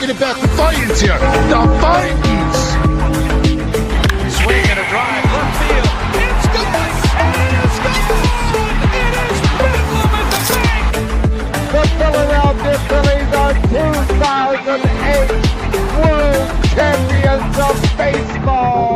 talking about Defiance here. Defiance. Swing and a drive, left field. It's gone. It is gone. It is bedlam at the bank. The Philadelphia Phillies are 2008 World Champions of Baseball.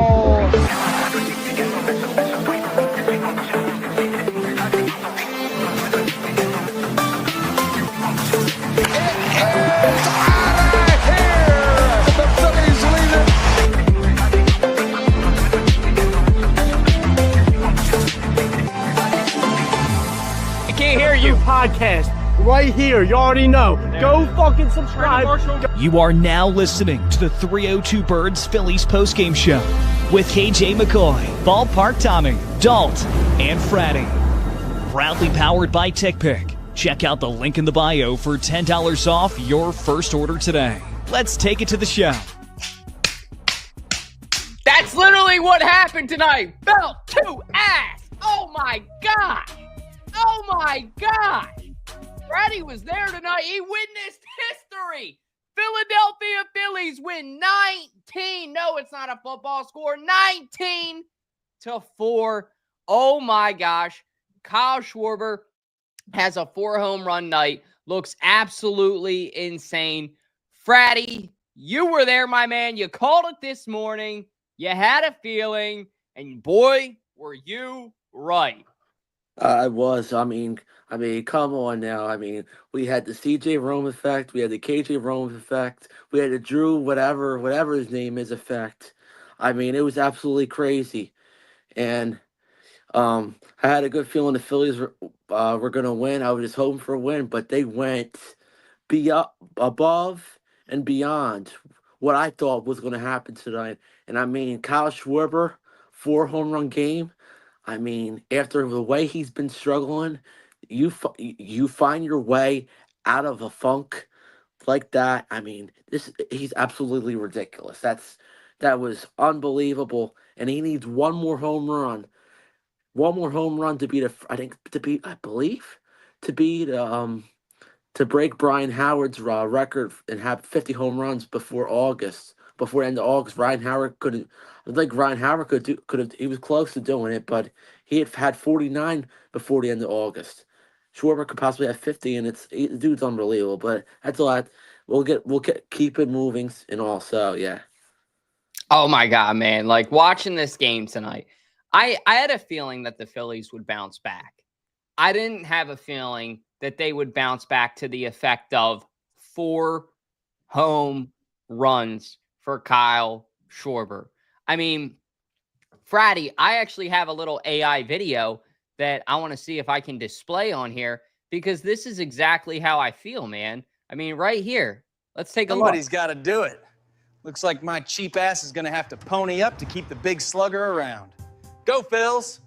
Podcast right here. You already know. Go fucking subscribe. You are now listening to the 302 Birds Phillies postgame show with KJ McCoy, Ballpark Tommy, Dalton, and Fratty. Proudly powered by TickPick. Check out the link in the bio for $10 off your first order today. Let's take it to the show. That's literally what happened tonight. Belt to ass. Oh my God. Oh my God! Fratty was there tonight. He witnessed history. Philadelphia Phillies win 19. No, it's not a football score. 19-4. Oh my gosh. Kyle Schwarber has a 4-home run night. Looks absolutely insane. Fratty, you were there, my man. You called it this morning. You had a feeling. And boy, were you right. I was. I mean, come on now. I mean, we had the CJ Rome effect. We had the KJ Rome effect. We had the Drew whatever his name is effect. I mean, it was absolutely crazy. And I had a good feeling the Phillies were going to win. I was just hoping for a win, but they went above and beyond what I thought was going to happen tonight. And I mean, Kyle Schwarber, 4-home run game. I mean, after the way he's been struggling, you find your way out of a funk like that. I mean, he's absolutely ridiculous. That was unbelievable, and he needs one more home run to beat to break Brian Howard's record and have 50 home runs before the end of August. Ryan Howard he was close to doing it, but he had 49 before the end of August. Schwarber could possibly have 50, and the dude's unbelievable. But that's a lot. We'll keep it moving, and also, yeah. Oh my God, man! Like watching this game tonight, I had a feeling that the Phillies would bounce back. I didn't have a feeling that they would bounce back to the effect of 4 home runs for Kyle Schwarber. I mean, Fratty, I actually have a little AI video that I want to see if I can display on here because this is exactly how I feel, man. I mean, right here. Let's take a look. Somebody's got to do it. Looks like my cheap ass is going to have to pony up to keep the big slugger around. Go, Phils.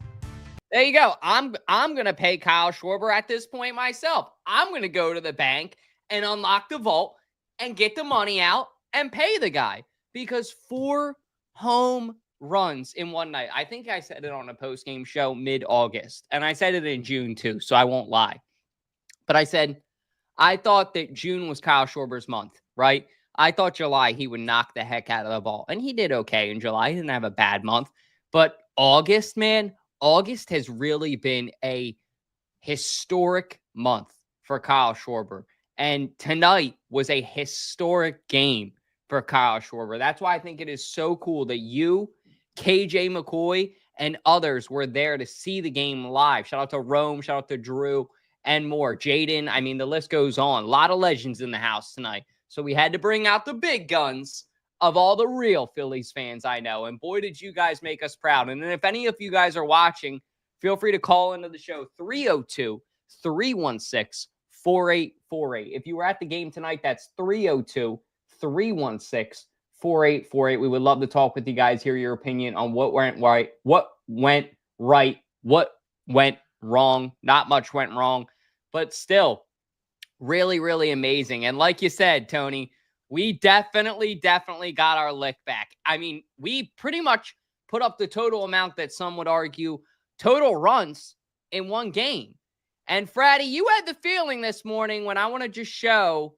There you go. I'm going to pay Kyle Schwarber at this point myself. I'm going to go to the bank and unlock the vault and get the money out and pay the guy because 4 home runs in one night. I think I said it on a post-game show mid-August, and I said it in June too, so I won't lie. But I said I thought that June was Kyle Schwarber's month, right? I thought July he would knock the heck out of the ball, and he did okay in July. He didn't have a bad month. But August, man, August has really been a historic month for Kyle Schwarber. And tonight was a historic game for Kyle Schwarber. That's why I think it is so cool that you, KJ McCoy, and others were there to see the game live. Shout out to Rome, shout out to Drew, and more. Jaden, I mean, the list goes on. A lot of legends in the house tonight. So we had to bring out the big guns of all the real Phillies fans I know. And boy, did you guys make us proud. And if any of you guys are watching, feel free to call into the show, 302-316-4848. If you were at the game tonight, that's 302-316-4848. We would love to talk with you guys, hear your opinion on what went right, what went wrong. Not much went wrong, but still really, really amazing. And like you said, Tony, we definitely got our lick back. I mean, we pretty much put up the total amount that some would argue total runs in one game. And Fratty, you had the feeling this morning when I want to just show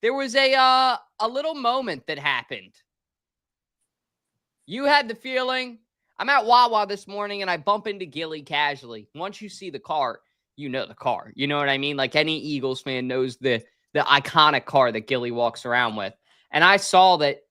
there was a a little moment that happened. You had the feeling. I'm at Wawa this morning and I bump into Gilly casually. Once you see the car, you know the car. You know what I mean? Like any Eagles fan knows the iconic car that Gilly walks around with. And I saw that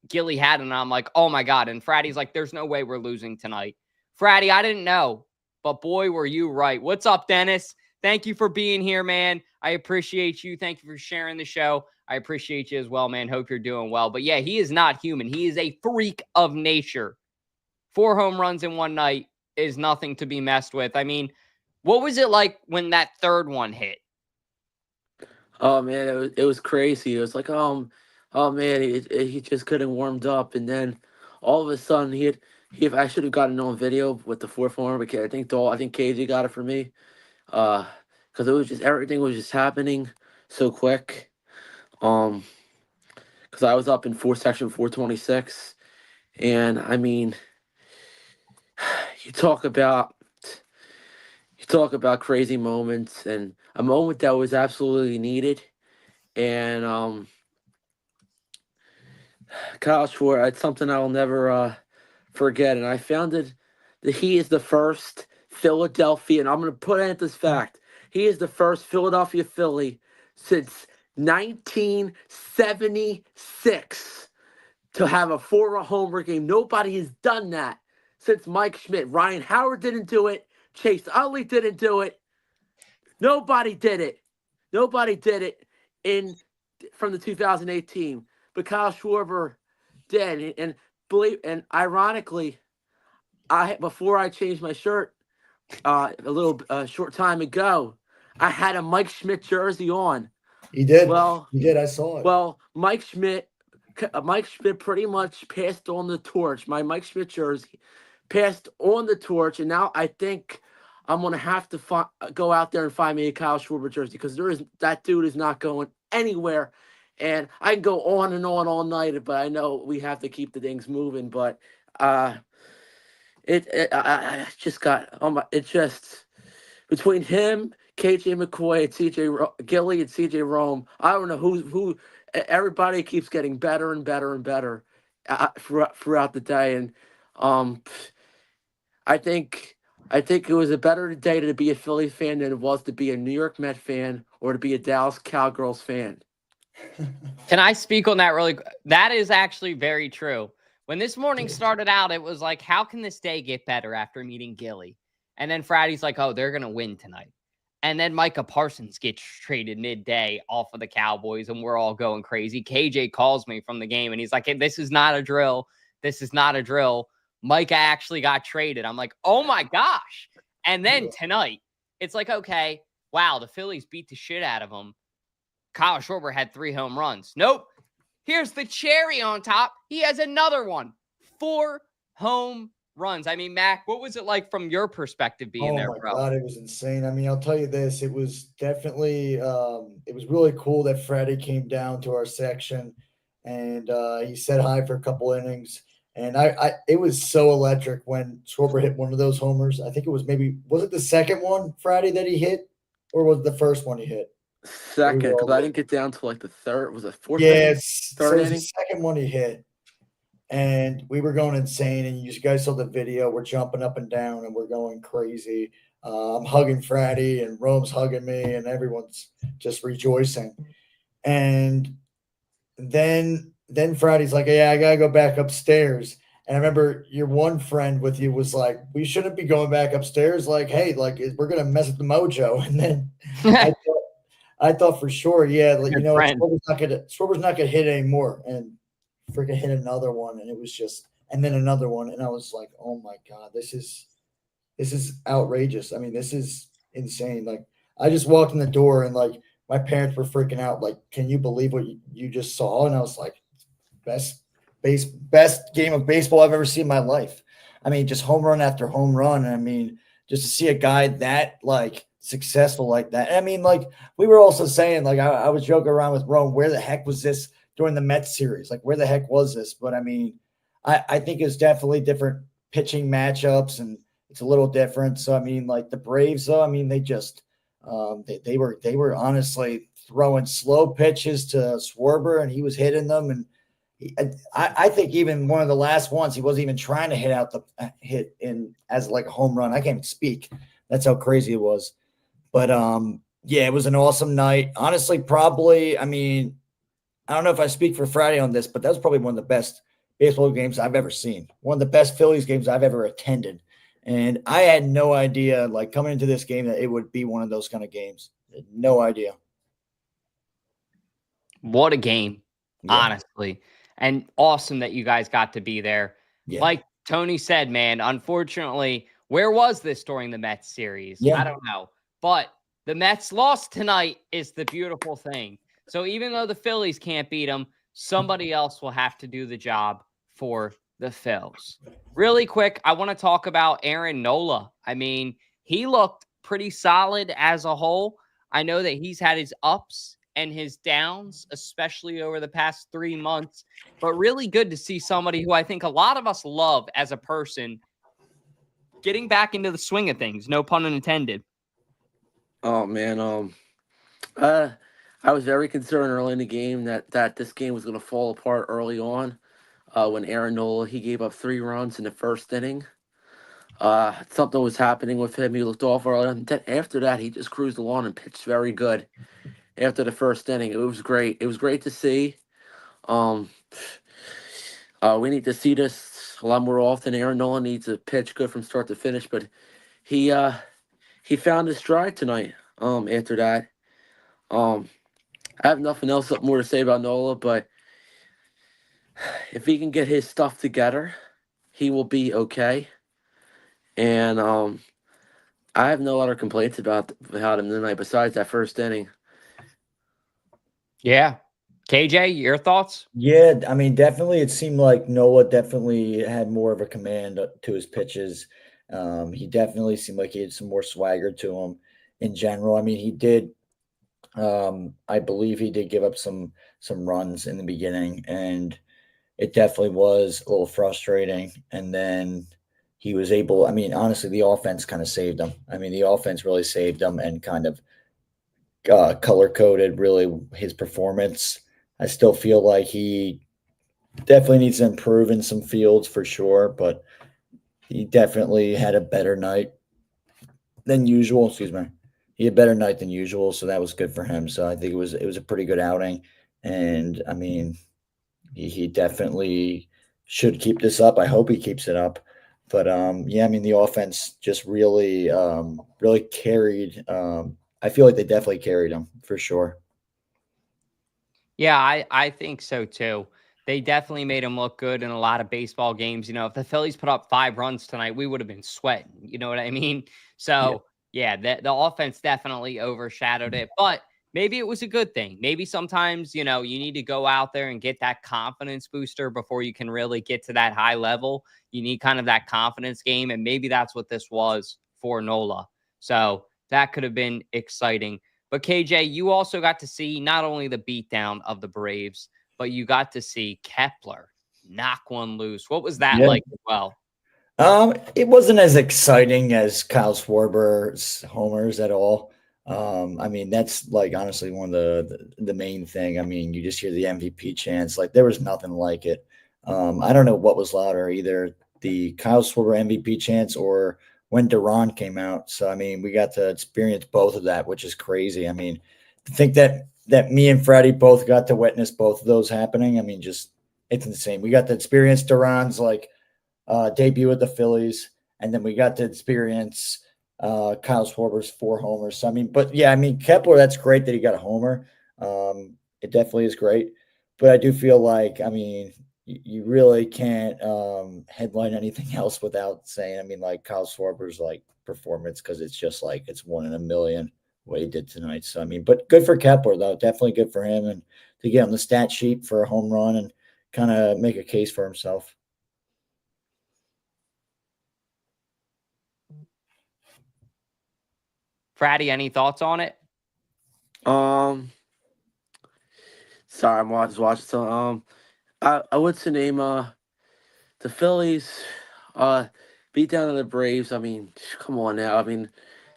Gilly had it, and I'm like, oh my God. And Fratty's like, there's no way we're losing tonight. Fratty, I didn't know, but boy, were you right. What's up, Dennis? Thank you for being here, man. I appreciate you. Thank you for sharing the show. I appreciate you as well, man. Hope you're doing well. But yeah, he is not human. He is a freak of nature. 4 home runs in one night is nothing to be messed with. I mean, what was it like when that third one hit? Oh man, it was crazy. It was like, oh man, he just couldn't warmed up, and then all of a sudden I should have gotten on video with the fourth one, but I think KJ got it for me, because it was just everything was just happening so quick. Because I was up in section 426, and I mean, you talk about crazy moments, and a moment that was absolutely needed. And Kyle Schwarber, it's something I'll never forget. And I found it that he is the first Philadelphia, and I'm going to put in this fact: he is the first Philadelphia Philly since 1976 to have a 4-homer game. Nobody has done that since Mike Schmidt. Ryan Howard didn't do it. Chase Utley didn't do it. Nobody did it. Nobody did it from the 2008 team. But Kyle Schwarber did. And ironically, before I changed my shirt a little short time ago, I had a Mike Schmidt jersey on. He did. Well, he did. I saw it. Well, Mike Schmidt pretty much passed on the torch. My Mike Schmidt jersey passed on the torch, and now I think I'm gonna have to go out there and find me a Kyle Schwarber jersey, because that dude is not going anywhere. And I can go on and on all night, but I know we have to keep the things moving. But I just got between him, KJ McCoy, and Gilly and CJ Rome. I don't know who. Everybody keeps getting better and better and better throughout the day, and I think it was a better day to be a Phillies fan than it was to be a New York Met fan or to be a Dallas Cowgirls fan. Can I speak on that really? That is actually very true. When this morning started out, it was like, how can this day get better after meeting Gilly? And then Fratty's like, oh, they're going to win tonight. And then Micah Parsons gets traded midday off of the Cowboys, and we're all going crazy. KJ calls me from the game, and he's like, hey, this is not a drill. This is not a drill. Micah actually got traded. I'm like, oh, my gosh. And then tonight, it's like, okay, wow, the Phillies beat the shit out of them. Kyle Schwarber had 3 home runs. Nope. Here's the cherry on top. He has another one. 4 home runs. I mean, Mac, what was it like from your perspective being there, bro? Oh, my God, it was insane. I mean, I'll tell you this. It was definitely it was really cool that Fratty came down to our section, and he said hi for a couple innings. And it was so electric when Schwarber hit one of those homers. I think it was was it the second one, Fratty, that he hit, or was it the first one he hit? Second, because I didn't get down to like the third. Was it fourth? Yes, third inning? The second one he hit, and we were going insane. And you guys saw the video. We're jumping up and down, and we're going crazy. I'm hugging Fratty, and Rome's hugging me, and everyone's just rejoicing. And then Fratty's like, "Yeah, I gotta go back upstairs." And I remember your one friend with you was like, "We shouldn't be going back upstairs. Like, hey, like we're gonna mess with the mojo." And then I thought for sure, yeah, like, Schwarber's not gonna hit anymore, and freaking hit another one, and it was just, and then another one, and I was like, oh my God, this is outrageous. I mean, this is insane. Like, I just walked in the door, and like my parents were freaking out, like, can you believe what you just saw? And I was like, best game of baseball I've ever seen in my life. I mean, just home run after home run. And I mean, just to see a guy that like successful like that. And I mean, like we were also saying, like I was joking around with Rome, where the heck was this during the Mets series? Like, where the heck was this? But I mean, I think it's definitely different pitching matchups, and it's a little different. So I mean, like the Braves, though, I mean, they just They were honestly throwing slow pitches to Schwarber, and he was hitting them. And I think even one of the last ones, he wasn't even trying to hit in as like a home run. I can't even speak. That's how crazy it was. But yeah, it was an awesome night. Honestly, probably. I mean, I don't know if I speak for Friday on this, but that was probably one of the best baseball games I've ever seen. One of the best Phillies games I've ever attended. And I had no idea, like coming into this game, that it would be one of those kind of games. No idea. What a game, honestly. And awesome that you guys got to be there. Yeah. Like Tony said, man, unfortunately, where was this during the Mets series? Yeah. I don't know. But the Mets lost tonight is the beautiful thing. So even though the Phillies can't beat them, somebody else will have to do the job for the Phils. Really quick, I want to talk about Aaron Nola. I mean, he looked pretty solid as a whole. I know that he's had his ups and his downs, especially over the past 3 months, but really good to see somebody who I think a lot of us love as a person getting back into the swing of things. No pun intended. Oh man, I was very concerned early in the game that this game was going to fall apart early on. When Aaron Nola, he gave up 3 runs in the first inning. Something was happening with him. He looked off early, and then after that, he just cruised along and pitched very good. After the first inning, it was great. It was great to see. We need to see this a lot more often. Aaron Nola needs to pitch good from start to finish, but he found his stride tonight. After that, I have nothing else more to say about Nola, but if he can get his stuff together, he will be okay. And I have no other complaints about him tonight besides that first inning. Yeah. KJ, your thoughts? Yeah, I mean, definitely it seemed like Noah definitely had more of a command to his pitches. He definitely seemed like he had some more swagger to him in general. I mean, he did I believe he did give up some runs in the beginning, and it definitely was a little frustrating. And then he was able, I mean, honestly, the offense kind of saved him. I mean, the offense really saved him and kind of color coded really his performance. I still feel like he definitely needs to improve in some fields for sure, but he definitely had a better night than usual. Excuse me. He had a better night than usual, so that was good for him. So I think it was a pretty good outing. And I mean, he definitely should keep this up. I hope he keeps it up. But yeah, I mean, the offense just really really carried. I feel like they definitely carried him for sure. Yeah, I think so too. They definitely made him look good in a lot of baseball games. You know, if the Phillies put up 5 runs tonight, we would have been sweating. You know what I mean? So yeah, the offense definitely overshadowed it. But maybe it was a good thing. Maybe sometimes, you know, you need to go out there and get that confidence booster before you can really get to that high level. You need kind of that confidence game. And maybe that's what this was for Nola. So that could have been exciting. But KJ, you also got to see not only the beatdown of the Braves, but you got to see Kepler knock one loose. What was that like as well? It wasn't as exciting as Kyle Schwarber's homers at all. I mean, that's like honestly one of the main thing. I mean, you just hear the MVP chants. Like there was nothing like it. I don't know what was louder, either the Kyle Schwarber MVP chants or when Duran came out. So I mean, we got to experience both of that, which is crazy. I mean, to think that me and Fratty both got to witness both of those happening. I mean, just it's insane. We got to experience Duran's like debut with the Phillies, and then we got to experience Kyle Schwarber's 4 homers. So I mean, but yeah, I mean Kepler, that's great that he got a homer. It definitely is great, but I do feel like, I mean, you really can't headline anything else without saying, I mean, like Kyle Schwarber's like performance, because it's just like it's 1 in a million what he did tonight. So I mean, but good for Kepler though, definitely good for him, and to get on the stat sheet for a home run and kind of make a case for himself. Fratty, any thoughts on it? Sorry, I'm just watching. So, I would say name the Phillies beat down to the Braves. I mean, come on now. I mean,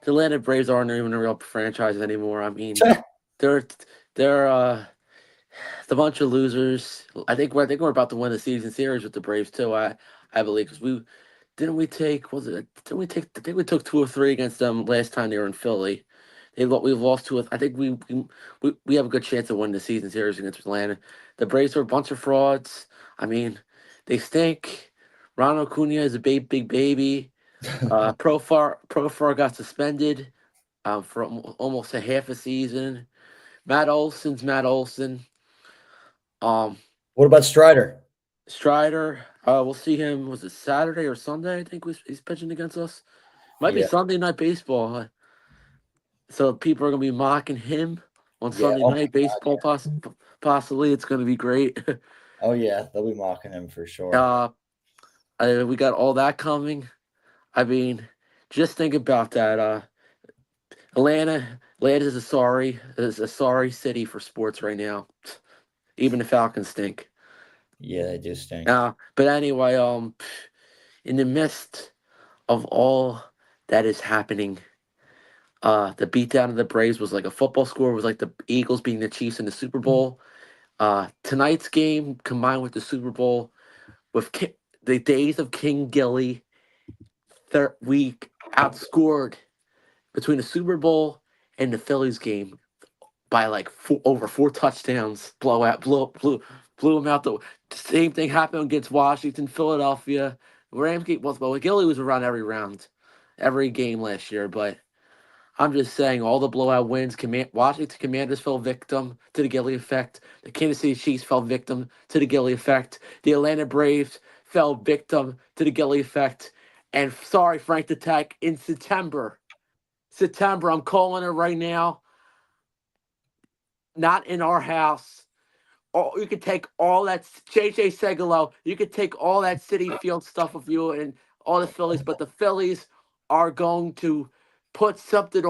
the Atlanta Braves aren't even a real franchise anymore. I mean, they're it's a bunch of losers. I think we're about to win the season series with the Braves too. I believe because I think we took 2 or 3 against them last time they were in Philly. We've lost to. I think we have a good chance of winning the season series against Atlanta. The Braves are a bunch of frauds. I mean, they stink. Ronald Acuna is a big baby. Profar got suspended for almost a half a season. Matt Olson's Matt Olson. What about Strider? Strider, we'll see him. Was it Saturday or Sunday? I think he's pitching against us. Might be Yeah. Sunday night baseball. So people are gonna be mocking him on Yeah. Sunday Oh my night God, baseball. Possibly, it's gonna be great. Oh yeah, they'll be mocking him for sure. We got all that coming. I mean, just think about that. Atlanta is a sorry city for sports right now. Even the Falcons stink. Yeah, they do stink. But anyway, in the midst of all that is happening, the beatdown of the Braves was like a football score. It was like the Eagles beating the Chiefs in the Super Bowl. Tonight's game combined with the Super Bowl, with the days of King Gilly, we outscored between the Super Bowl and the Phillies game by like over 4 touchdowns. Blew them out. The same thing happened against Washington, Philadelphia. Gilly was around every round, every game last year. But I'm just saying, all the blowout wins. Washington Commanders fell victim to the Gilly effect. The Kansas City Chiefs fell victim to the Gilly effect. The Atlanta Braves fell victim to the Gilly effect. And sorry, Frank the Tech, in September, I'm calling it right now. Not in our house. Or you could take all that JJ Segalo. You could take all that City Field stuff of you and all the Phillies, but the Phillies are going to put something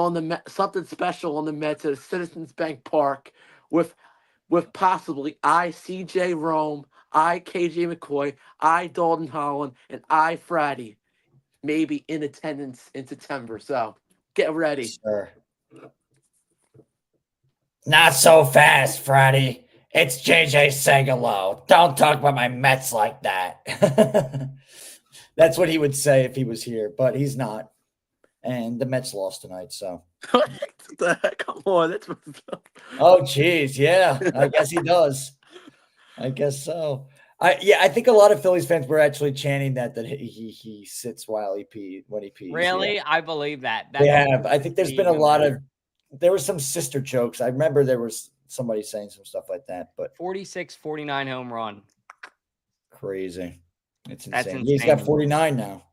special on the Mets at Citizens Bank Park with possibly CJ Rome, KJ McCoy, Dalton Holland, and Fratty, maybe in attendance in September. So get ready. Sure. Not so fast, Fratty. It's JJ Segalo. Don't talk about my Mets like that. That's what he would say if he was here, but he's not. And the Mets lost tonight, so. What the heck? Come on, that's Oh, geez, yeah. I guess he does. I guess so. I think a lot of Phillies fans were actually chanting that he sits while he pees. Really? Yeah. I believe that. They have. I think there's been a lot of. There were some sister jokes. I remember there was somebody saying some stuff like that, but 46-49 home run. Crazy. It's insane. That's insane. He's got 49 now.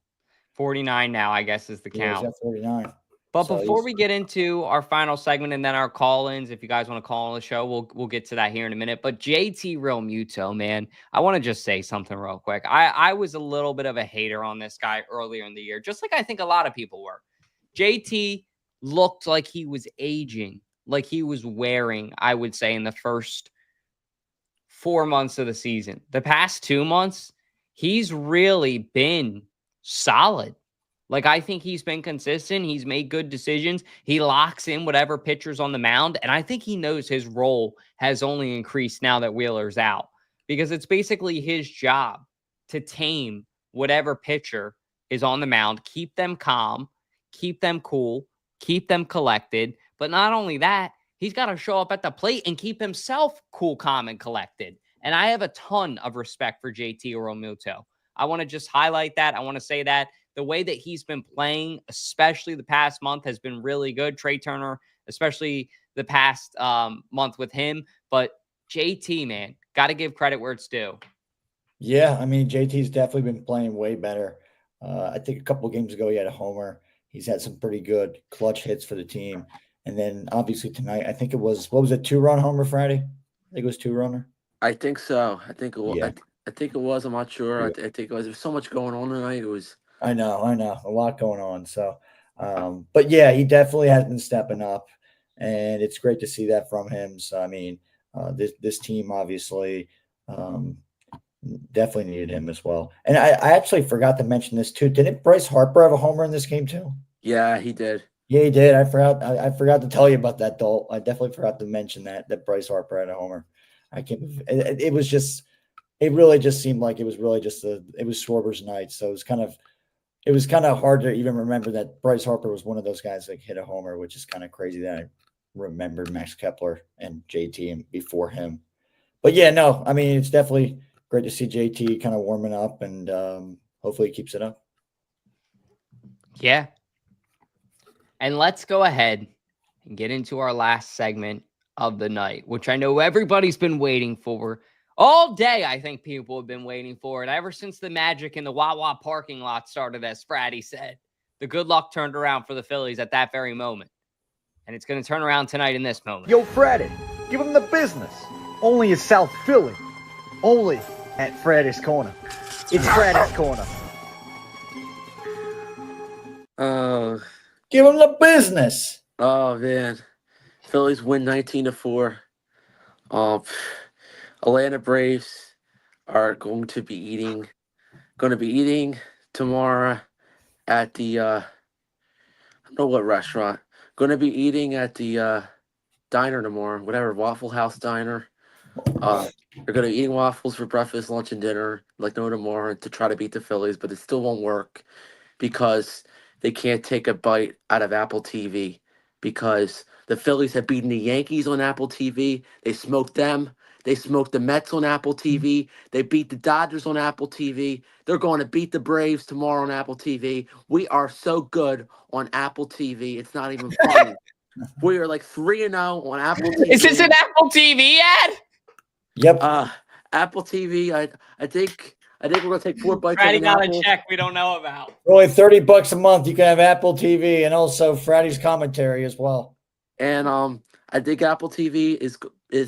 49 now, I guess, is the count. Yeah, he's got 49. But before we get into our final segment and then our call-ins, if you guys want to call on the show, we'll get to that here in a minute. But JT Realmuto, man, I want to just say something real quick. I was a little bit of a hater on this guy earlier in the year, just like I think a lot of people were. JT looked like he was aging, like he was wearing, I would say, in the first 4 months of the season. The past 2 months, he's really been solid. Like, I think he's been consistent. He's made good decisions. He locks in whatever pitcher's on the mound. And I think he knows his role has only increased now that Wheeler's out, because it's basically his job to tame whatever pitcher is on the mound, keep them calm, keep them cool, keep them collected. But not only that, he's got to show up at the plate and keep himself cool, calm, and collected. And I have a ton of respect for JT Realmuto. I want to just highlight that. I want to say that the way that he's been playing, especially the past month, has been really good. Trey Turner, especially the past month with him. But JT, man, got to give credit where it's due. Yeah, I mean, JT's definitely been playing way better. I think a couple of games ago he had a homer. He's had some pretty good clutch hits for the team. And then obviously tonight, I think it was, what was it, 2-run homer, Friday? I think it was 2-runner. I think so. I think it was. Yeah. I think it was. I'm not sure. Yeah. I think it was. There's so much going on tonight. It was. I know. A lot going on. So, but yeah, he definitely has been stepping up, and it's great to see that from him. So, I mean, this team obviously definitely needed him as well. And I actually forgot to mention this too. Didn't Bryce Harper have a homer in this game too? Yeah, he did. Yeah, he did. I forgot. I forgot to tell you about that, Dalt. I definitely forgot to mention that Bryce Harper had a homer. I can't. It was just. It really just seemed like it was really just it was Schwarber's night. So it was kind of hard to even remember that Bryce Harper was one of those guys that hit a homer, which is kind of crazy that I remembered Max Kepler and JT and before him. But yeah, no, I mean, it's definitely great to see JT kind of warming up, and hopefully he keeps it up. Yeah. And let's go ahead and get into our last segment of the night, which I know everybody's been waiting for. All day, I think people have been waiting for it ever since the magic in the Wawa parking lot started, as Fratty said. The good luck turned around for the Phillies at that very moment. And it's going to turn around tonight in this moment. Yo, Fratty, give him the business. Only in South Philly. Only at Fratty's Corner. It's Fratty's Corner. Give him the business. Oh man, Phillies win 19-4. Atlanta Braves are going to be eating tomorrow at the I don't know what restaurant. Going to be eating at the diner tomorrow, whatever, Waffle House diner. They're going to be eating waffles for breakfast, lunch, and dinner like no tomorrow to try to beat the Phillies, but it still won't work because they can't take a bite out of Apple TV because the Phillies have beaten the Yankees on Apple TV. They smoked them. They smoked the Mets on Apple TV. They beat the Dodgers on Apple TV. They're going to beat the Braves tomorrow on Apple TV. We are so good on Apple TV. It's not even funny. We are like 3-0 on Apple TV. Is this an Apple TV ad? Yep. Apple TV. I think we're gonna take 4 bites. Fratty of an got apple. a check we don't know about. For only $30 a month, you can have Apple TV and also Fratty's commentary as well. And I think Apple TV is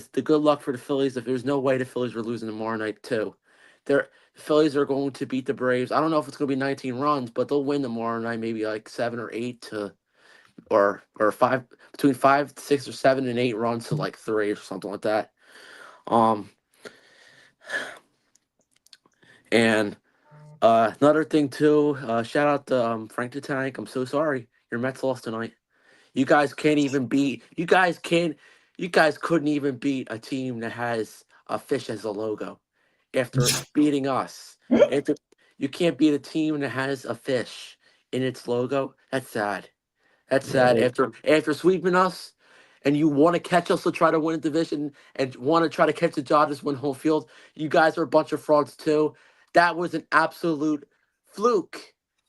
the good luck for the Phillies. If there's no way the Phillies are losing tomorrow night too, the Phillies are going to beat the Braves. I don't know if it's going to be 19 runs, but they'll win tomorrow night, maybe like 7 or 8 or 5 between 5, 6 or 7 and 8 runs to like 3 or something like that. And another thing too, shout out to Frank the Tank. I'm so sorry your Mets lost tonight. You guys couldn't even beat a team that has a fish as a logo after beating us. You can't beat a team that has a fish in its logo. That's sad. That's sad. After sweeping us, and you want to catch us to try to win a division and want to try to catch the Dodgers win home field. You guys are a bunch of frauds too. That was an absolute fluke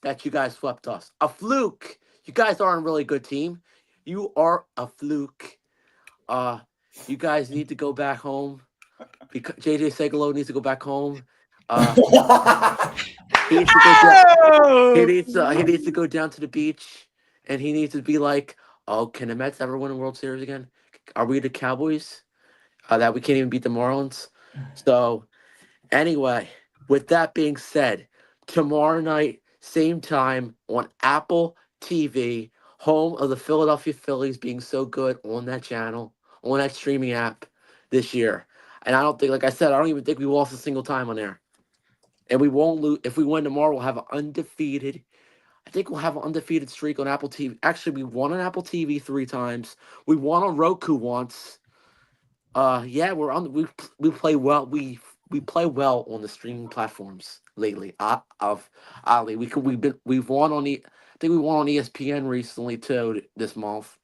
that you guys swept us. A fluke. You guys aren't a really good team. You are a fluke. You guys need to go back home. Because JJ Segalo needs to go back home. He needs to go down to the beach, and he needs to be like, "Oh, can the Mets ever win a World Series again? Are we the Cowboys that we can't even beat the Marlins?" So, anyway, with that being said, tomorrow night, same time on Apple TV, home of the Philadelphia Phillies being so good on that channel, on that streaming app this year. And I don't think, like I said, I don't even think we lost a single time on there. And we won't lose. If we win tomorrow, we'll have an undefeated. I think we'll have an undefeated streak on Apple TV. Actually, we won on Apple TV 3 times. We won on Roku once. Yeah, we're on. We play well. We play well on the streaming platforms lately. We've won on the. I think we won on ESPN recently too this month.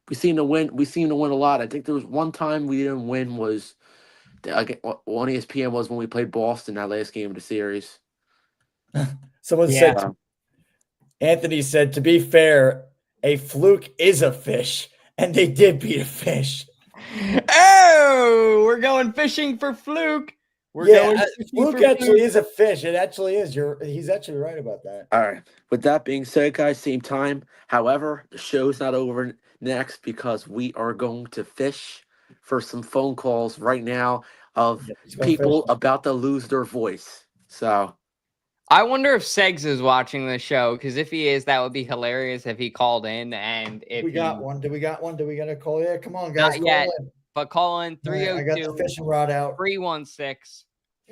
We seem to win. We seem to win a lot. I think there was one time we didn't win was on ESPN was when we played Boston that last game of the series. Someone said, Anthony said, to be fair, a fluke is a fish, and they did beat a fish. Oh, we're going fishing for fluke. Fluke actually is a fish. It actually is. He's actually right about that. All right. With that being said, guys, same time. However, the show's not over next because we are going to fish for some phone calls right now of people about to lose their voice. So I wonder if Segs is watching the show, because if he is, that would be hilarious if he called in. And if we got one. Do we got one? Do we got a call? Yeah, come on, guys. Not yet. But call in 302. I got the fishing rod out.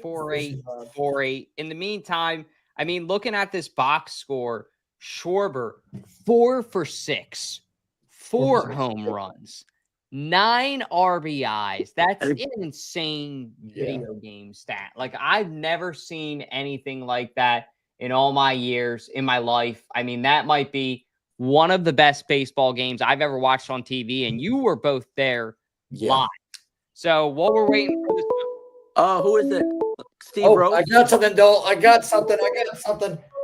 316-4848. In the meantime, I mean, looking at this box score Schwarber, 4 for 6, 4 home runs, 9 RBIs. That's an insane video game stat. Like, I've never seen anything like that in all my years in my life. I mean, that might be one of the best baseball games I've ever watched on TV, and you were both there live. So while we're waiting for this. Who is it? Steve Rose? I got something, Dole. I got something.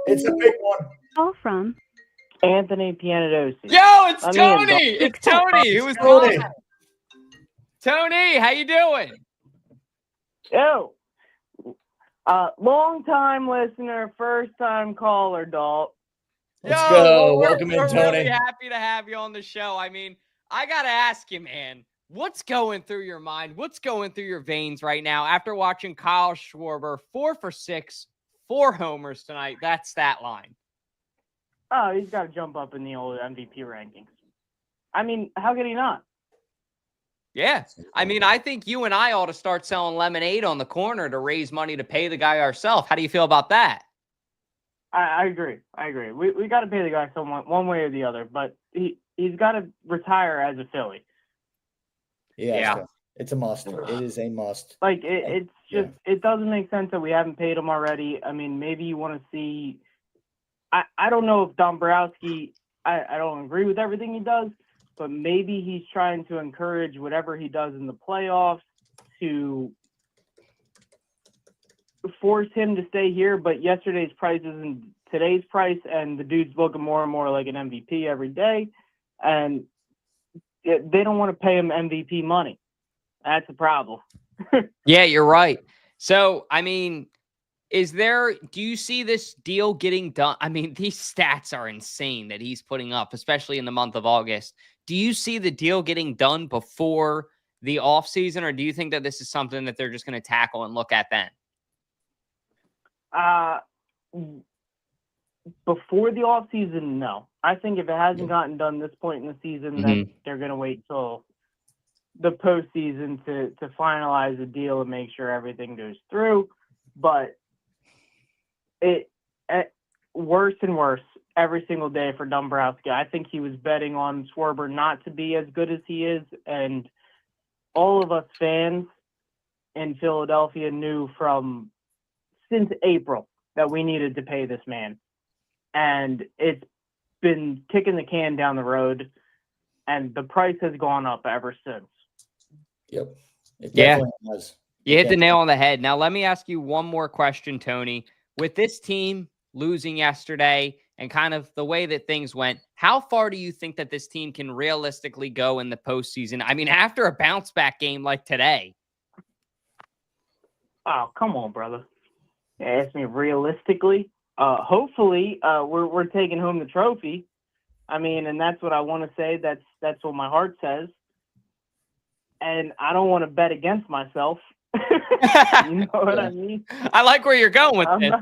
It's a big one. Call from Anthony Pianadosi. Yo, it's Tony. It's Tony. Who was calling? Tony, how you doing? Yo, long time listener, first time caller, Dalt. Let's go. Welcome in, we're Tony. really happy to have you on the show. I mean, I gotta ask you, man, what's going through your mind? What's going through your veins right now after watching Kyle Schwarber 4 for 6, 4 homers tonight? That's that line. Oh, he's got to jump up in the old MVP rankings. I mean, how could he not? Yeah. I mean, I think you and I ought to start selling lemonade on the corner to raise money to pay the guy ourselves. How do you feel about that? I agree. We got to pay the guy someone, one way or the other, but he's got to retire as a Philly. Yeah. It's a must. It is a must. Like, it's just, it doesn't make sense that we haven't paid him already. I mean, maybe you want to see, I don't know if Dombrowski, I don't agree with everything he does, but maybe he's trying to encourage whatever he does in the playoffs to force him to stay here. But yesterday's price isn't today's price, and the dude's looking more and more like an MVP every day. And they don't want to pay him MVP money. That's the problem. Yeah, you're right. So, I mean, do you see this deal getting done? I mean, these stats are insane that he's putting up, especially in the month of August. Do you see the deal getting done before the offseason, or do you think that this is something that they're just going to tackle and look at then? Before the offseason, no. I think if it hasn't gotten done this point in the season, then they're going to wait till the postseason to finalize the deal and make sure everything goes through. But it worse and worse every single day for Dombrowski. I think he was betting on Schwarber not to be as good as he is, and all of us fans in Philadelphia knew since April that we needed to pay this man. And it's been kicking the can down the road, and the price has gone up ever since. Yep. It definitely has. You hit the nail on the head. Now, let me ask you one more question, Tony. With this team losing yesterday and kind of the way that things went, how far do you think that this team can realistically go in the postseason? I mean, after a bounce back game like today. Oh, come on, brother. You ask me realistically. Hopefully, we're taking home the trophy. I mean, and that's what I want to say. That's what my heart says. And I don't want to bet against myself. You know what I mean? I like where you're going with this.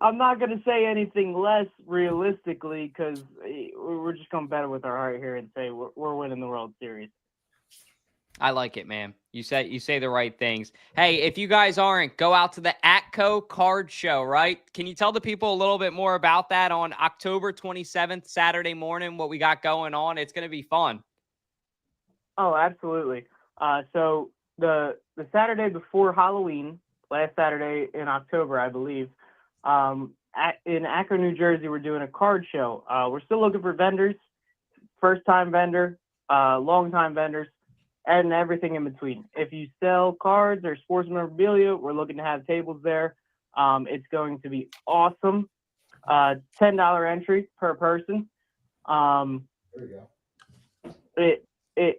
I'm not going to say anything less realistically, because we're just going to bet it with our heart here and say we're winning the World Series. I like it, man. You say the right things. Hey, if you guys aren't, go out to the Atco Card Show, right? Can you tell the people a little bit more about that on October 27th, Saturday morning, what we got going on? It's going to be fun. Oh, absolutely. So the Saturday before Halloween, last Saturday in October, I believe, in Akron, New Jersey, we're doing a card show. We're still looking for vendors, first-time vendor, long-time vendors, and everything in between. If you sell cards or sports memorabilia, we're looking to have tables there. It's going to be awesome. $10 entry per person. There you go.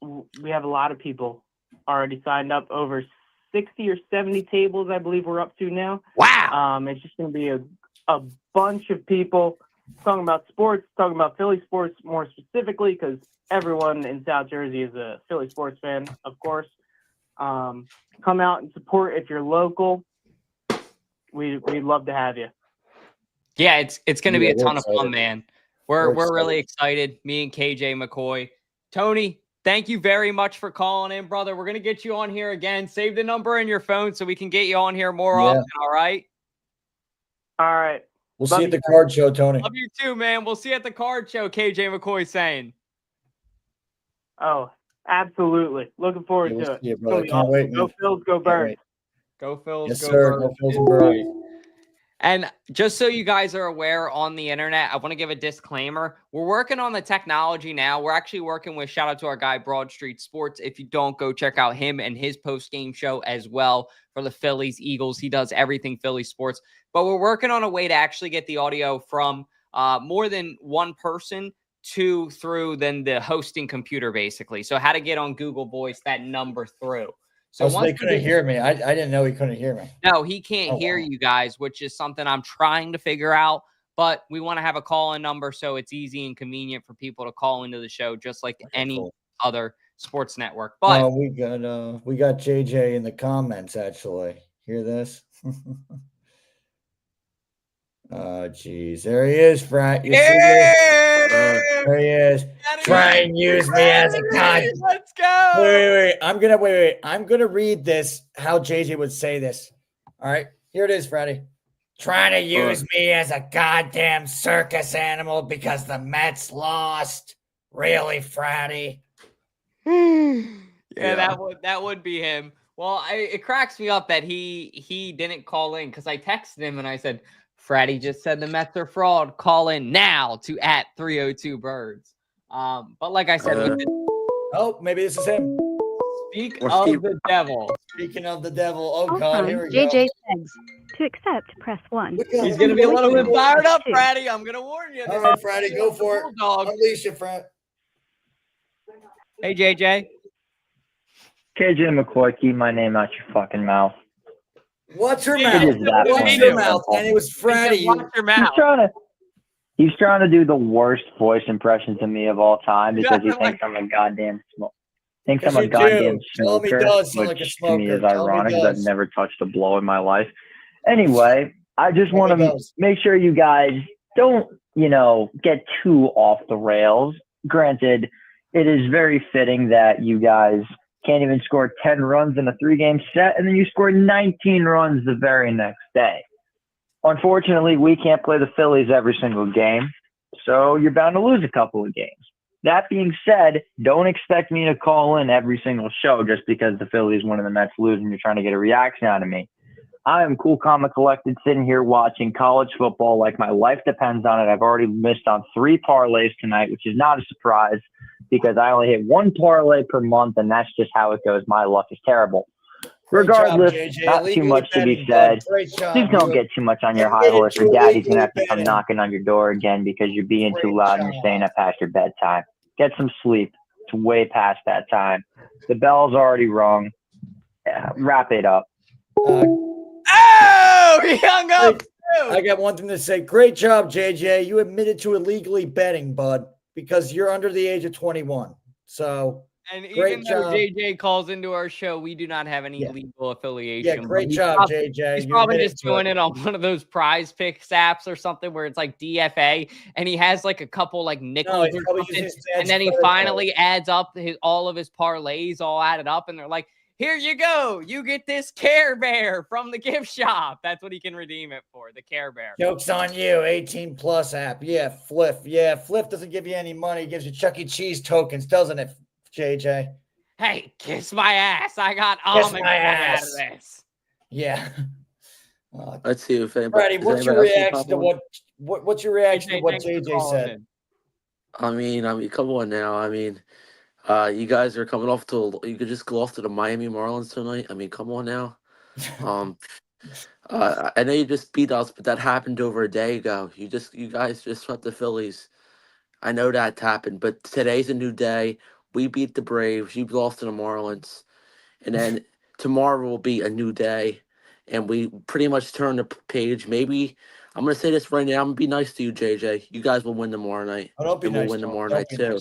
We have a lot of people already signed up. Over 60 or 70 tables, I believe we're up to now. Wow. It's just going to be a bunch of people talking about sports, talking about Philly sports more specifically, because everyone in South Jersey is a Philly sports fan, of course. Come out and support if you're local. We'd love to have you. Yeah, it's going to be a ton of fun, excited. man. We're really excited. Me and KJ McCoy. Tony, thank you very much for calling in, brother. We're going to get you on here again. Save the number in your phone so we can get you on here more often, all right? All right. We'll see you at the card show, Tony. Love you too, man. We'll see you at the card show, KJ McCoy saying. Oh, absolutely. Looking forward to it. Yeah, brother. Can't wait. Go Phils, go Birds. Go Phils, Yes, go sir. Birds. Go Phils and Birds. And just so you guys are aware on the internet, I want to give a disclaimer. We're working on the technology now. We're actually working with, shout out to our guy, Broad Street Sports. If you don't, go check out him and his post-game show as well for the Phillies, Eagles. He does everything Philly sports. But we're working on a way to actually get the audio from more than one person through than the hosting computer, basically. So how to get on Google Voice that number through. So they couldn't hear me. I didn't know he couldn't hear me. No, he can't hear you guys, which is something I'm trying to figure out. But we want to have a call-in number so it's easy and convenient for people to call into the show, just like any other sports network. But we got JJ in the comments actually. Hear this? Oh, geez. There he is, Frat. You see this? There he is. Try and use me as a guy. Let's go. Wait. I'm gonna read this. How JJ would say this. All right. Here it is, Fratty. Trying to use me as a goddamn circus animal because the Mets lost. Really, Fratty? Yeah, that would be him. Well, it cracks me up that he didn't call in because I texted him and I said, Fratty just said the Mets are fraud. Call in now to @302birds. But like I said, maybe this is him. Speak of the devil. Speaking of the devil, oh God, here we go. JJ says, to accept, press 1. He's going to be a little bit fired up, Fratty. I'm going to warn you. All right, Fratty, go for it. Unleash it, Frat. Hey, JJ. KJ McCoy, keep my name out your fucking mouth. Watch your mouth. Watch your mouth. And it was Fratty. Watch your mouth. He's trying to do the worst voice impression to me of all time because he thinks I'm a goddamn smoker. Which to me is ironic because I've never touched a blow in my life. Anyway, I just want to make sure you guys don't, get too off the rails. Granted, it is very fitting that you guys can't even score 10 runs in a 3-game set, and then you score 19 runs the very next day. Unfortunately, we can't play the Phillies every single game, so you're bound to lose a couple of games. That being said, don't expect me to call in every single show just because the Phillies win and the Mets lose and you're trying to get a reaction out of me. I am cool, calm, and collected, sitting here watching college football like my life depends on it. I've already missed on 3 parlays tonight, which is not a surprise because I only hit 1 parlay per month, and that's just how it goes. My luck is terrible. Regardless, not too much to be said. Please don't get too much on your high horse, or Daddy's going to have to come knocking on your door again because you're being too loud and you're staying up past your bedtime. Get some sleep. It's way past that time. The bell's already rung. Wrap it up. He hung up. I got one thing to say. Great job, JJ. You admitted to illegally betting, bud, because you're under the age of 21. So, and even though JJ calls into our show, we do not have any legal affiliation. Yeah, great job, JJ. He's probably just doing it on one of those prize picks apps or something where it's like DFA, and he has like a couple like nickels or something, and then he finally adds up all of his parlays all added up, and they're like, here you go. You get this Care Bear from the gift shop. That's what he can redeem it for, the Care Bear. Joke's on you, 18+ app. Yeah, Fliff. Yeah, Fliff doesn't give you any money. He gives you Chuck E. Cheese tokens, doesn't it, JJ? Hey, kiss my ass. I got almond out of this. Yeah. Let's see if anybody. Fratty, what's your reaction to what's your reaction to what JJ said? I mean, come on now. You guys are coming off you could just go off to the Miami Marlins tonight. I mean, come on now. I know you just beat us, but that happened over a day ago. You guys just swept the Phillies. I know that happened, but today's a new day. We beat the Braves. You lost to the Marlins, and then tomorrow will be a new day, and we pretty much turn the page. Maybe I'm gonna say this right now. I'm gonna be nice to you, JJ. You guys will win tomorrow night. Don't be nice. We'll win tomorrow night too.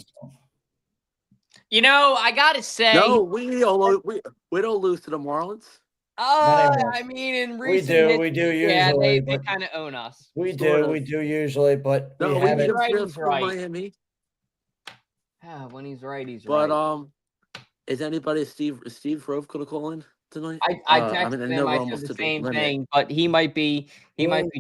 I gotta say, no, we don't lose to the Marlins. I mean, in recent we do usually. Yeah, they kind of own us. We do usually, but we haven't. Miami. When he's right, he's right. But is anybody Steve Rove gonna call in? tonight? I I texted know him. we're I almost said to the the same limit. thing, but he might be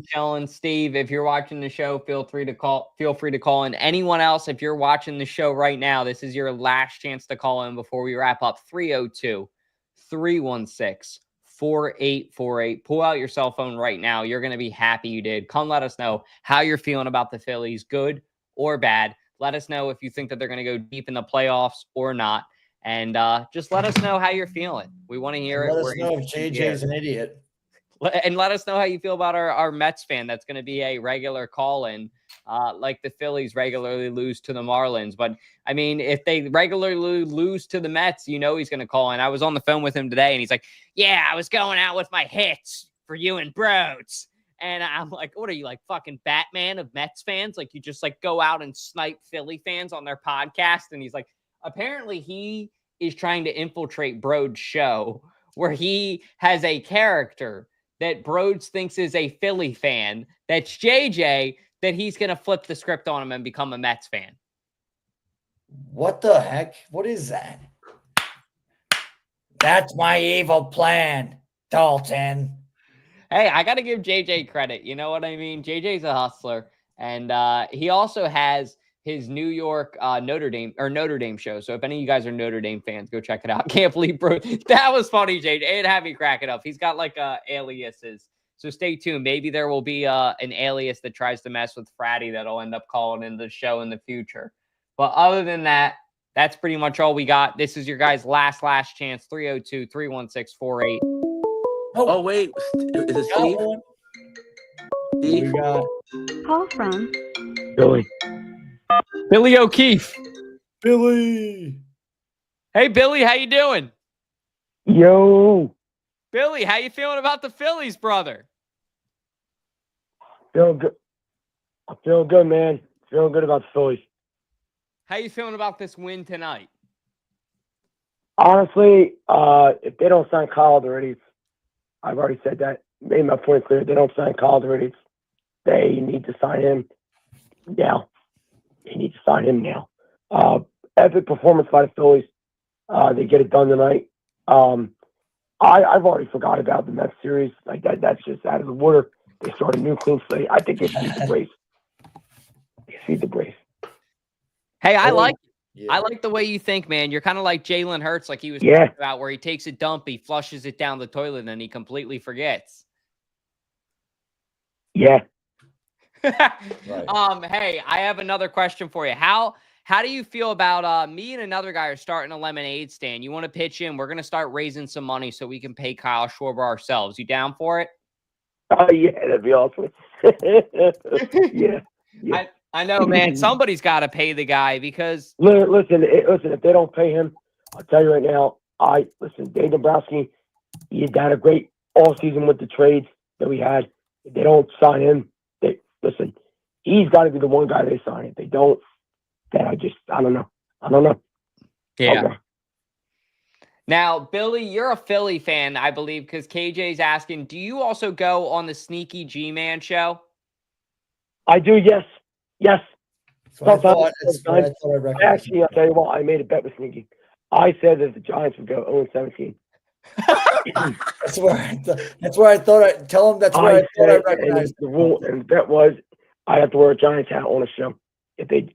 chilling. Steve, if you're watching the show, feel free to call. Feel free to call in. Anyone else, if you're watching the show right now, this is your last chance to call in before we wrap up. 302-316-4848. Pull out your cell phone right now. You're going to be happy you did. Come let us know how you're feeling about the Phillies, good or bad. Let us know if you think that they're going to go deep in the playoffs or not. And just let us know how you're feeling. We want to hear it. Let us know if JJ's an idiot. And let us know how you feel about our Mets fan that's going to be a regular call-in, like the Phillies regularly lose to the Marlins. But, I mean, if they regularly lose to the Mets, he's going to call in. I was on the phone with him today, and he's like, yeah, I was going out with my hits for you and Broads. And I'm like, what are you, like fucking Batman of Mets fans? Like, you just, like, go out and snipe Philly fans on their podcast? And he's like, apparently he is trying to infiltrate Broad's show where he has a character that Broads thinks is a Philly fan, that's JJ, that he's going to flip the script on him and become a Mets fan. What the heck? What is that? That's my evil plan, Dalton. Hey, I got to give JJ credit. You know what I mean? JJ's a hustler. And he also has his New York Notre Dame show. So if any of you guys are Notre Dame fans, go check it out. Can't believe, bro. That was funny, JJ. It had me cracking up. He's got like aliases. So stay tuned. Maybe there will be an alias that tries to mess with Fratty that'll end up calling in the show in the future. But other than that, that's pretty much all we got. This is your guys' last chance. 302-316-48. Oh, wait. Is it Steve? Steve? We got Call from Billy O'Keefe. Billy. Hey, Billy, how you doing? Yo. Billy, how you feeling about the Phillies, brother? Feeling good. I'm feeling good, man. Feeling good about the Phillies. How you feeling about this win tonight? Honestly, if they don't sign Kyle already, I've already said that. Made my point clear. If they don't sign Kyle already, they need to sign him now. They need to sign him now. Epic performance by the Phillies. They get it done tonight. I've already forgot about the Mets series. Like that's just out of the water. They start a new clean slate. I think they see the Braves. They see the Braves. Hey, I like the way you think, man. You're kind of like Jalen Hurts, like he was talking about, where he takes a dump, he flushes it down the toilet, and then he completely forgets. Yeah. Hey, I have another question for you. How do you feel about me and another guy are starting a lemonade stand? You want to pitch in? We're going to start raising some money so we can pay Kyle Schwarber ourselves. You down for it? Oh, yeah, that'd be awesome. Yeah. I know, man. Somebody's got to pay the guy because listen. If they don't pay him, I'll tell you right now. Dave Dombrowski, he had a great all season with the trades that we had. If they don't sign him, he's got to be the one guy they sign. If they don't, then I don't know. Yeah. Okay. Now, Billy, you're a Philly fan, I believe, because KJ's asking, do you also go on the Sneaky G-Man show? I do, yes. That's what I recognized. Actually, I'll tell you what, I made a bet with Sneaky. I said that the Giants would go 0-17. That's where I thought I tell him that's where I thought I recognized the rule. And the bet was I have to wear a Giants hat on a show. If they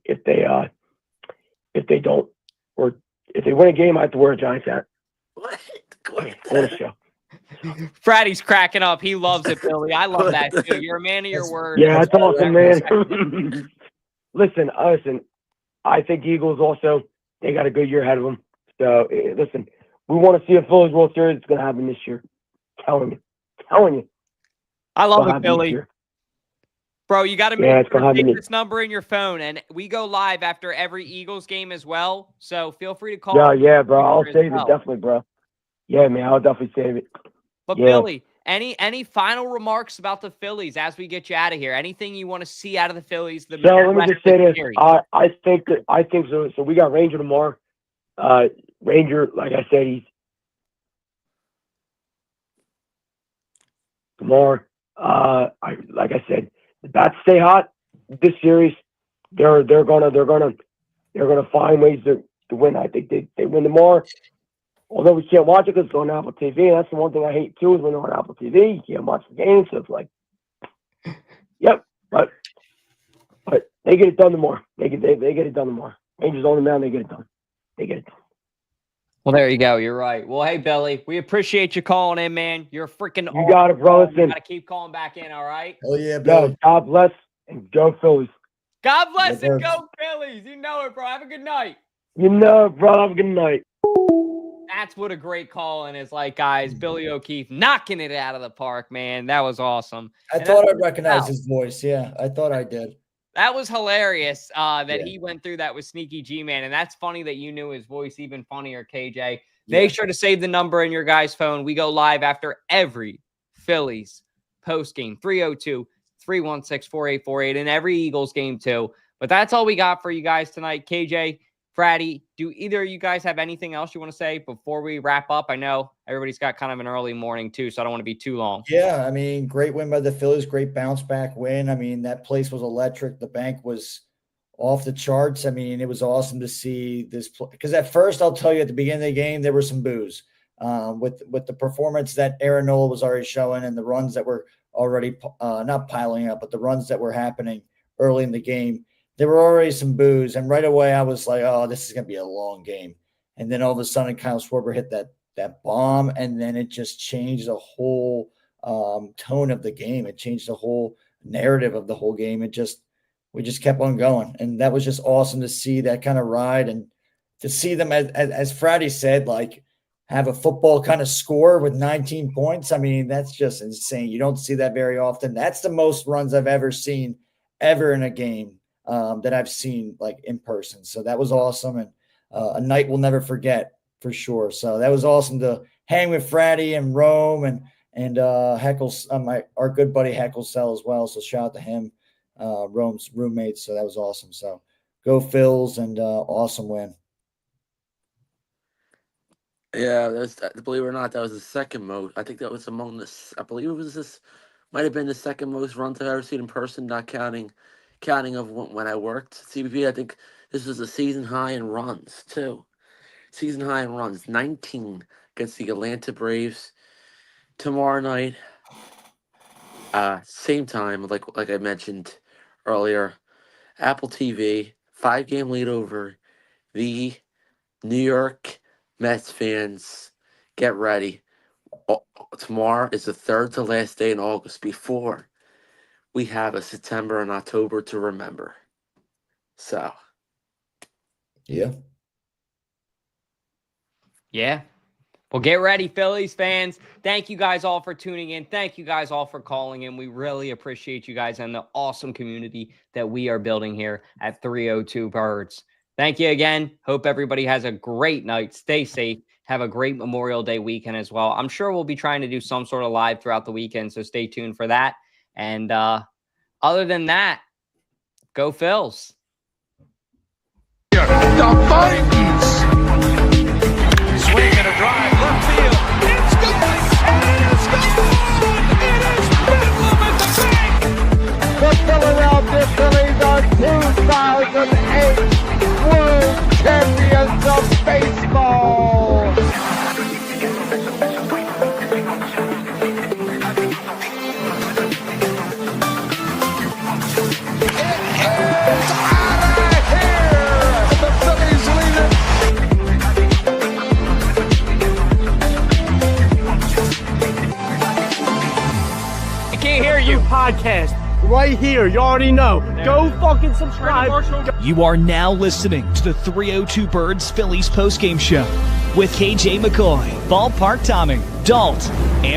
don't, or if they win a game, I have to wear a Giants hat. What? On a show. Fratty's cracking up. He loves it, Billy. I love that too. You're a man of your word. Yeah, that's awesome, man. Listen. I think Eagles also, they got a good year ahead of them. So, listen, we want to see a Phillies World Series. It's going to happen this year. Telling you. I love it, Billy. Bro, you got to make this number in your phone, and we go live after every Eagles game as well. So feel free to call. Yeah, bro. I'll save it definitely, bro. Yeah, man, I'll definitely save it. But Billy, any final remarks about the Phillies as we get you out of here? Anything you want to see out of the Phillies? Let me just say this. I think so. So we got Ranger tomorrow. Ranger, like I said, he's tomorrow. Like I said, the bats stay hot this series. They're gonna find ways to win. I think they win tomorrow. although we can't watch it because it's on Apple TV. That's the one thing I hate too is when they're on Apple TV, you can't watch the game. So it's like, yep, but they get it done tomorrow. They get it done tomorrow. Rangers on the mound, they get it done. They get it done. Well, there you go. You're right. Well, hey, Billy, we appreciate you calling in, man. You're freaking You got it, bro. You got to keep calling back in, all right? Oh, yeah, Billy. Yo, God bless and go Phillies. God bless and go Phillies. You know it, bro. Have a good night. You know it, bro. Have a good night. That's what a great call-in is like, guys. Billy O'Keefe knocking it out of the park, man. That was awesome. I thought I recognized his voice. Yeah, I thought I did. That was hilarious that he went through that with Sneaky G-Man. And that's funny that you knew his voice. Even funnier, KJ. Make sure to save the number in your guys' phone. We go live after every Phillies postgame, 302-316-4848, and every Eagles game too. But that's all we got for you guys tonight. KJ, Fratty, do either of you guys have anything else you want to say before we wrap up? I know everybody's got kind of an early morning too, so I don't want to be too long. Yeah, I mean, great win by the Phillies, great bounce back win. I mean, that place was electric. The bank was off the charts. I mean, it was awesome to see this because at first, I'll tell you, at the beginning of the game, there were some boos with the performance that Aaron Nola was already showing and the runs that were already not piling up, but the runs that were happening early in the game. There were already some boos, and right away I was like, "Oh, this is going to be a long game." And then all of a sudden, Kyle Schwarber hit that bomb, and then it just changed the whole tone of the game. It changed the whole narrative of the whole game. We just kept on going, and that was just awesome to see that kind of ride and to see them, as Fratty said, like have a football kind of score with 19 points. I mean, that's just insane. You don't see that very often. That's the most runs I've ever seen in a game. That I've seen like in person. So that was awesome. And a night we'll never forget for sure. So that was awesome to hang with Fratty and Rome and Heckles, our good buddy Heckles Sell as well. So shout out to him, Rome's roommate. So that was awesome. So go Phils and awesome win. Yeah, believe it or not, that was the second most. I think that was among this. I believe it was this. Might have been the second most runs I've ever seen in person, not counting of when I worked at CBP. I think this was a season high in runs too. Season high in runs, 19 against the Atlanta Braves tomorrow night. Same time, like I mentioned earlier, Apple TV, 5-game lead over the New York Mets fans. Get ready. Tomorrow is the third to last day in August before we have a September and October to remember. So. Yeah. Yeah. Well, get ready, Phillies fans. Thank you guys all for tuning in. Thank you guys all for calling in. We really appreciate you guys and the awesome community that we are building here at 302 Birds. Thank you again. Hope everybody has a great night. Stay safe. Have a great Memorial Day weekend as well. I'm sure we'll be trying to do some sort of live throughout the weekend, so stay tuned for that. And other than that, go Phils. The Vikings. Swing and a drive, left field. It's gone! And it's gone! It is bedlam at the bank! The Philadelphia Phillies are 2008 World Champions of Baseball. Podcast right here. You already know. Go fucking subscribe. You are now listening to the 302 Birds Phillies postgame show with KJ McCoy, Ballpark Tommy, Dalton, and